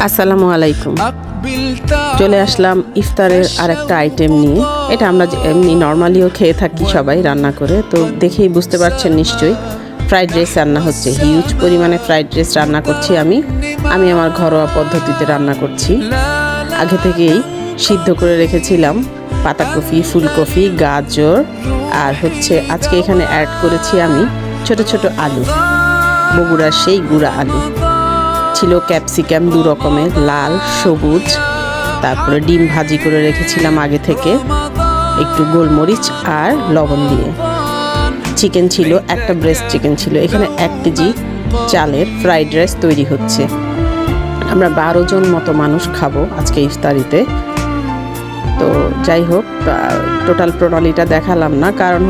আসসালামু আলাইকুম। চলে আসলাম ইফতারের আরেকটা আইটেম নিয়ে। এটা আমরা এমনি নর্মালিও খেয়ে থাকি সবাই রান্না করে, তো দেখেই বুঝতে পারছেন নিশ্চয়ই ফ্রাইড রাইস রান্না হচ্ছে। হিউজ পরিমাণে ফ্রাইড রাইস রান্না করছি আমি আমার ঘরোয়া পদ্ধতিতে রান্না করছি। আগে থেকেই সিদ্ধ করে রেখেছিলাম পাতাকপি, ফুলকপি, গাজর আর আজকে এখানে অ্যাড করেছি আমি ছোট ছোট আলু, বগুড়ার সেই গুঁড়া আলু ছিল, ক্যাপসিকাম 2 রকমের, লাল সবুজ, তারপরে ডিম ভাজি করে রেখেছিলাম আগে থেকে, একটু গোলমরিচ আর লবণ দিয়ে। চিকেন ছিল, একটা ব্রেস্ট চিকেন ছিল। এখানে 1 কেজি চালের ফ্রাইড রাইস তৈরি হচ্ছে। আমরা 12 জন মতো মানুষ খাবো আজকে ইফতারিতে। তো যাই হোক, টোটাল প্রণালীটা দেখালাম না, কারণ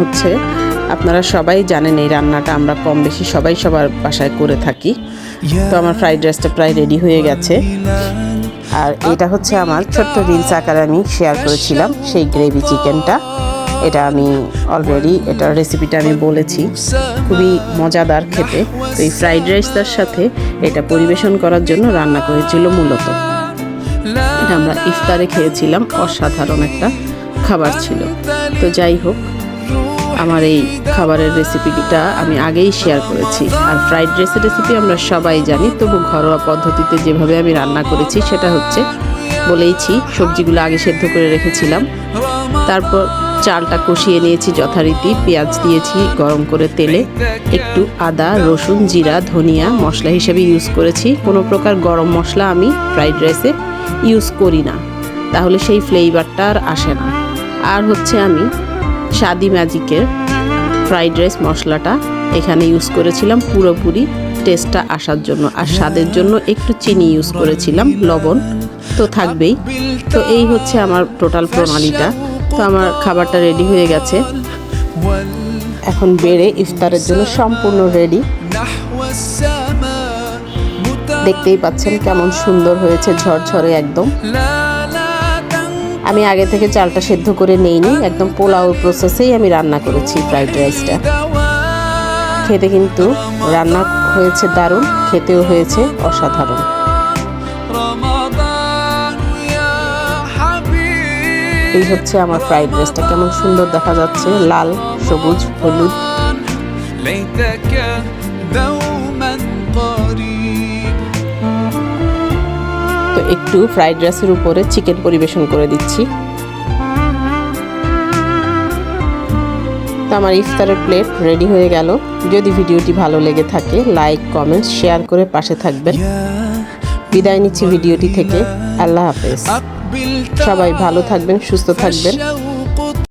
আপনারা সবাই জানেন এই রান্নাটা আমরা কম বেশি সবাই সবার বাসায় করে থাকি। তো আমার ফ্রাইড রাইসটা প্রায় রেডি হয়ে গেছে। আর এটা আমার ছোট্ট রিলস আকারে আমি শেয়ার করেছিলাম সেই গ্রেভি চিকেনটা। এটা আমি অলরেডি এটার রেসিপিটা আমি বলেছি, খুবই মজাদার খেতে। তো এই ফ্রাইড রাইসটার সাথে এটা পরিবেশন করার জন্য রান্না করেছিল মূলত। এটা আমরা ইফতারে খেয়েছিলাম, অসাধারণ একটা খাবার ছিল। তো যাই হোক, আমার এই খাবারের রেসিপিটা আমি আগেই শেয়ার করেছি। আর ফ্রাইড রাইসের রেসিপি আমরা সবাই জানি, তবু ঘরোয়া পদ্ধতিতে যেভাবে আমি রান্না করেছি সেটা বলেইছি, সবজিগুলো আগে সেদ্ধ করে রেখেছিলাম, তারপর চালটা কষিয়ে নিয়েছি যথারীতি, পেঁয়াজ দিয়েছি গরম করে তেলে, একটু আদা, রসুন, জিরা, ধনিয়া মশলা হিসেবে ইউজ করেছি। কোনো প্রকার গরম মশলা আমি ফ্রাইড রাইসে ইউজ করি না, তাহলে সেই ফ্লেভারটা আর আসে না। আর আমি শাদি ম্যাজিকের ফ্রাইড রাইস মশলাটা এখানে ইউজ করেছিলাম পুরোপুরি টেস্টটা আসার জন্য, আর স্বাদের জন্য একটু চিনি ইউজ করেছিলাম, লবণ তো থাকবেই। তো এই আমার টোটাল প্রণালীটা। তো আমার খাবারটা রেডি হয়ে গেছে, এখন বেড়ে ইফতারের জন্য সম্পূর্ণ রেডি। দেখতেই পাচ্ছেন কেমন সুন্দর হয়েছে, ঝরঝরে একদম। আমি আগে থেকে চালটা সেদ্ধ করে নেইনি, একদম পোলাও প্রসেসেই আমি রান্না করেছি ফ্রাইড রাইসটা। খেতে কিন্তু রান্না হয়েছে দারুণ, খেতেও হয়েছে অসাধারণ। এই আমার ফ্রাইড রাইসটা, কেমন সুন্দর দেখা যাচ্ছে, লাল সবুজ হলুদ। তো একটু ফ্রাইড রাইসের উপরে চিকেন পরিবেশন করে দিচ্ছি। তো আমার ইফতারের প্লেট রেডি হয়ে গেল। যদি ভিডিওটি ভালো লেগে থাকে লাইক, কমেন্ট, শেয়ার করে পাশে থাকবেন। বিদায় নিচ্ছি ভিডিওটি থেকে। আল্লাহ হাফেজ। সবাই ভালো থাকবেন, সুস্থ থাকবেন।